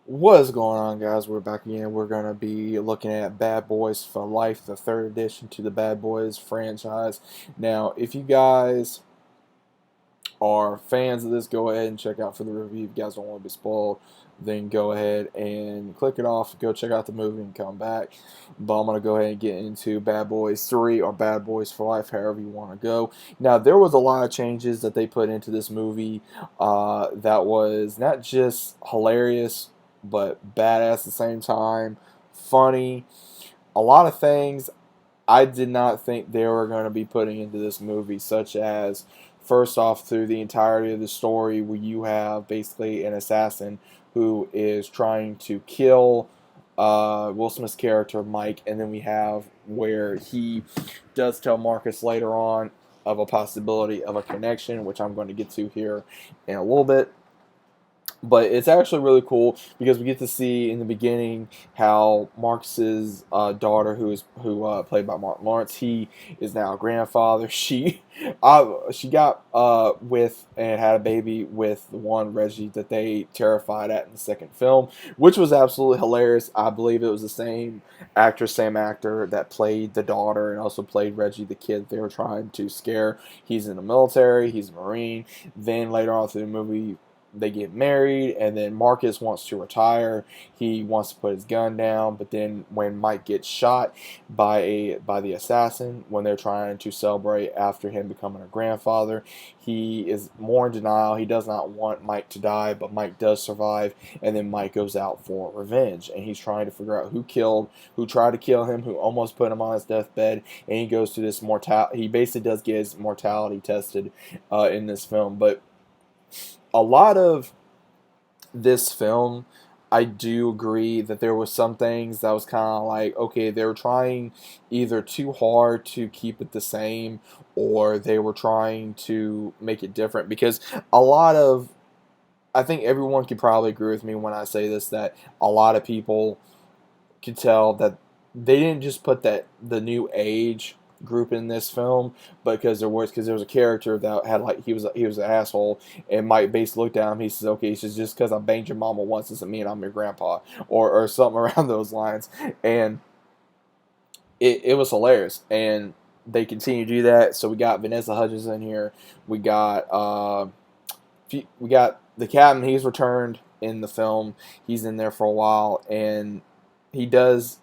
What is going on, guys? We're back again. We're going to be looking at Bad Boys for Life, the third edition to the Bad Boys franchise. Now, if you guys are fans of this, go ahead and check out for the review. If you guys don't want to be spoiled, then go ahead and click it off. Go check out the movie and come back. But I'm going to go ahead and get into Bad Boys 3 or Bad Boys for Life, however you want to go. Now, there was a lot of changes that they put into this movie that was not just hilarious, but badass at the same time, funny. A lot of things I did not think they were going to be putting into this movie, such as, first off, through the entirety of the story, where you have basically an assassin who is trying to kill Will Smith's character, Mike, and then we have where he does tell Marcus later on of a possibility of a connection, which I'm going to get to here in a little bit. But it's actually really cool because we get to see in the beginning how Marcus's daughter, who played by Mark Lawrence, he is now a grandfather. She got with and had a baby with the one Reggie that they terrified at in the second film, which was absolutely hilarious. I believe it was the same actress, same actor that played the daughter and also played Reggie, the kid they were trying to scare. He's in the military. He's a Marine. Then later on through the movie, they get married, and then Marcus wants to retire. He wants to put his gun down, but then when Mike gets shot by the assassin when they're trying to celebrate after him becoming a grandfather, he is more in denial. He does not want Mike to die, but Mike does survive, and then Mike goes out for revenge, and he's trying to figure out who tried to kill him, who almost put him on his deathbed, and he goes through this mortality. He basically does get his mortality tested in this film, but a lot of this film, I do agree that there was some things that was kind of like, okay, they were trying either too hard to keep it the same, or they were trying to make it different. Because a lot of, I think everyone could probably agree with me when I say this, that a lot of people could tell that they didn't just put that the new age group in this film, but because there was a character that had like he was an asshole, and Mike basically looked at him. He says, "Okay, he says just because I banged your mama once doesn't mean I'm your grandpa," or something around those lines, and it was hilarious. And they continue to do that. So we got Vanessa Hudgens in here. We got the captain. He's returned in the film. He's in there for a while, and he does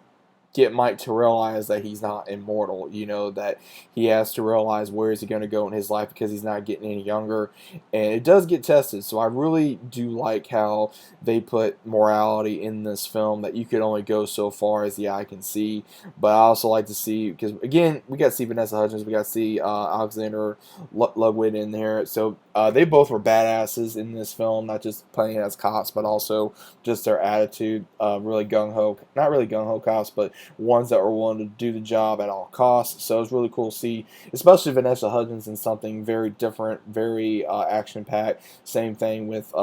get Mike to realize that he's not immortal. That he has to realize where is he going to go in his life because he's not getting any younger. And it does get tested. So I really do like how they put morality in this film, that you could only go so far as the eye can see. But I also like to see, because again, we got to see Vanessa Hudgens, we got to see Alexander Ludwig in there. So they both were badasses in this film, not just playing as cops, but also just their attitude. Really gung ho, not really gung ho cops, but ones that were willing to do the job at all costs. So it was really cool to see, especially Vanessa Hudgens in something very different, very action packed. Same thing with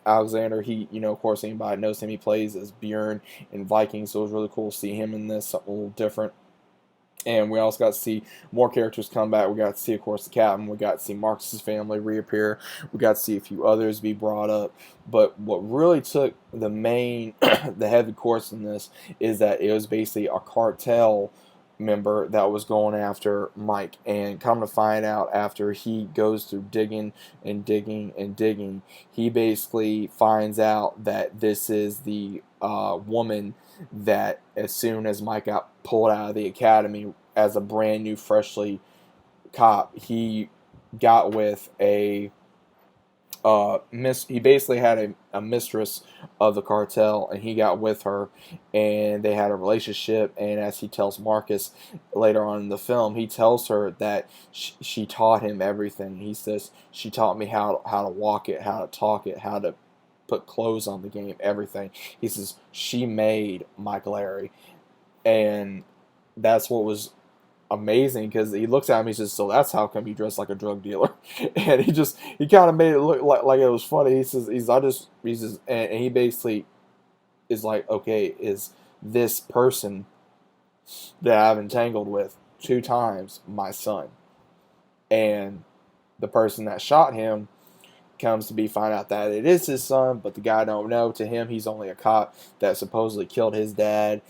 Alexander. He, of course, anybody knows him. He plays as Bjorn in Vikings, so it was really cool to see him in this, something a little different. And we also got to see more characters come back. We got to see, of course, the captain. We got to see Marcus's family reappear. We got to see a few others be brought up. But what really took the the heavy course in this is that it was basically a cartel member that was going after Mike. And come to find out, after he goes through digging and digging and digging, he basically finds out that this is the woman that, as soon as Mike got pulled out of the academy as a brand new, freshly cop, he got with he basically had a mistress of the cartel, and he got with her, and they had a relationship. And as he tells Marcus later on in the film, he tells her that she taught him everything. He says, she taught me how to walk it, how to talk it, how to put clothes on the game, everything. He says she made Mike Larry. And that's what was amazing, because he looks at him, he says, so that's how come you dress like a drug dealer. And he kind of made it look like it was funny. He says, and he basically is like, okay, is this person that I've entangled with 2 times my son? And the person that shot him comes to be find out that it is his son, but the guy don't know. To him, he's only a cop that supposedly killed his dad,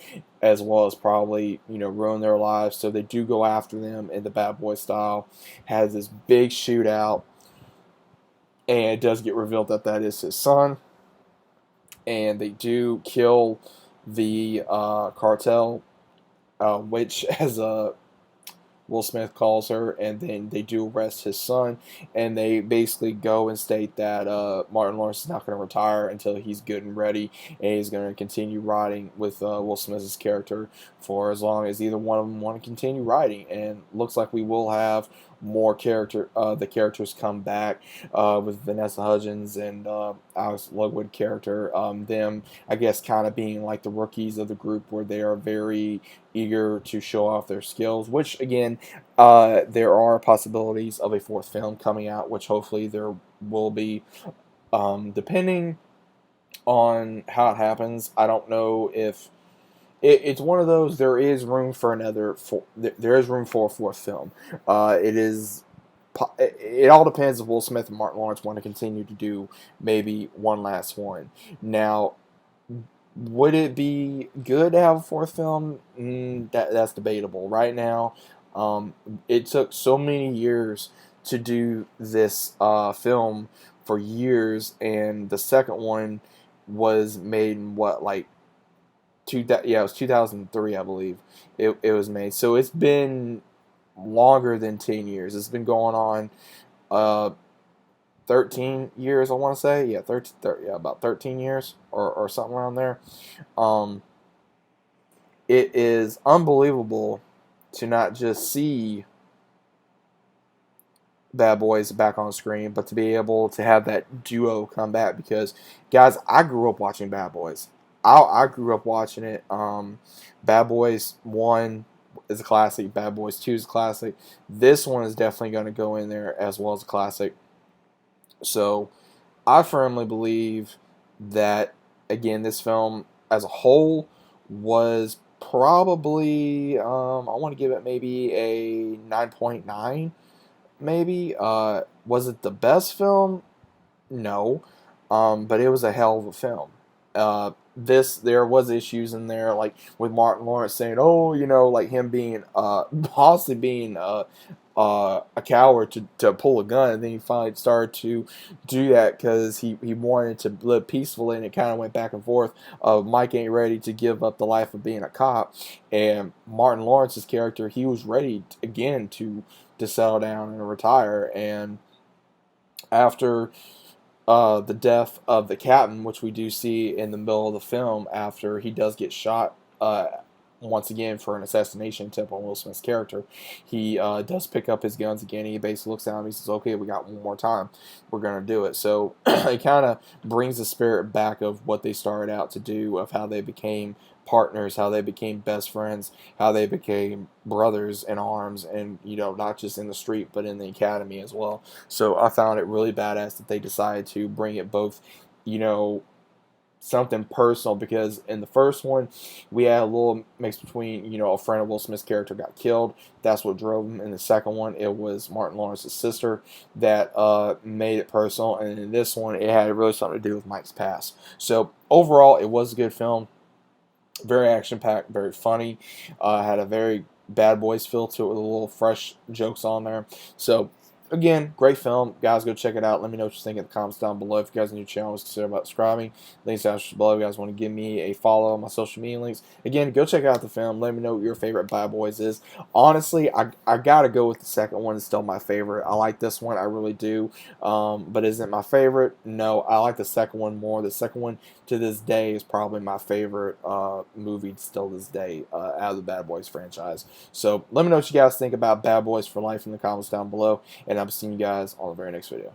as well as probably ruined their lives. So they do go after them in the Bad Boy style. Has this big shootout, and it does get revealed that that is his son, and they do kill the cartel, which as a Will Smith calls her, and then they do arrest his son, and they basically go and state that Martin Lawrence is not going to retire until he's good and ready, and he's going to continue riding with Will Smith's character for as long as either one of them want to continue riding. And looks like we will have more the characters come back with Vanessa Hudgens and Alex Ludwig character. Them, I guess, kind of being like the rookies of the group, where they are very eager to show off their skills. Which again, there are possibilities of a fourth film coming out, which hopefully there will be. Depending on how it happens, I don't know if it's one of those. There is room for there is room for a fourth film. It is. It all depends if Will Smith and Martin Lawrence want to continue to do maybe one last one. Now, would it be good to have a fourth film? That's debatable. Right now, it took so many years to do this film for years, and the second one was made in what, like it was 2003, I believe. It was made. So it's been longer than 10 years. It's been going on 13 years, I want to say. Yeah, 13, yeah, about 13 years or something around there. Um, it is unbelievable to not just see Bad Boys back on screen, but to be able to have that duo come back. Because, guys, I grew up watching Bad Boys. I grew up watching it. Bad Boys 1 is a classic. Bad Boys 2 is a classic. This one is definitely going to go in there as well as a classic. So I firmly believe that, again, this film as a whole was probably, I want to give it maybe a 9.9, maybe. Was it the best film? No. But it was a hell of a film. There was issues in there, like with Martin Lawrence saying, "Oh, like him being, possibly being a coward to pull a gun," and then he finally started to do that because he wanted to live peacefully, and it kind of went back and forth. Mike ain't ready to give up the life of being a cop, and Martin Lawrence's character, he was ready again to settle down and retire. And after the death of the captain, which we do see in the middle of the film after he does get shot once again for an assassination attempt on Will Smith's character, he does pick up his guns again. He basically looks down and he says, "Okay, we got one more time. We're going to do it." So it kind of brings the spirit back of what they started out to do, of how they became partners, how they became best friends, how they became brothers in arms, and not just in the street but in the academy as well. So I found it really badass that they decided to bring it both, something personal, because in the first one we had a little mix between, a friend of Will Smith's character got killed. That's what drove him. In the second one, it was Martin Lawrence's sister that made it personal, and in this one it had really something to do with Mike's past. So overall, it was a good film. Very action-packed, very funny. Had a very Bad Boys feel to it with a little fresh jokes on there. So, again, great film. Guys, go check it out. Let me know what you think in the comments down below. If you guys are new to the channel, consider about subscribing. Links down below. If you guys want to give me a follow on my social media links. Again, go check out the film. Let me know what your favorite Bad Boys is. Honestly, I got to go with the second one. It's still my favorite. I like this one. I really do. But is it my favorite? No, I like the second one more. The second one, to this day, is probably my favorite movie still this day out of the Bad Boys franchise. So let me know what you guys think about Bad Boys for Life in the comments down below, and I'll see you guys on the very next video.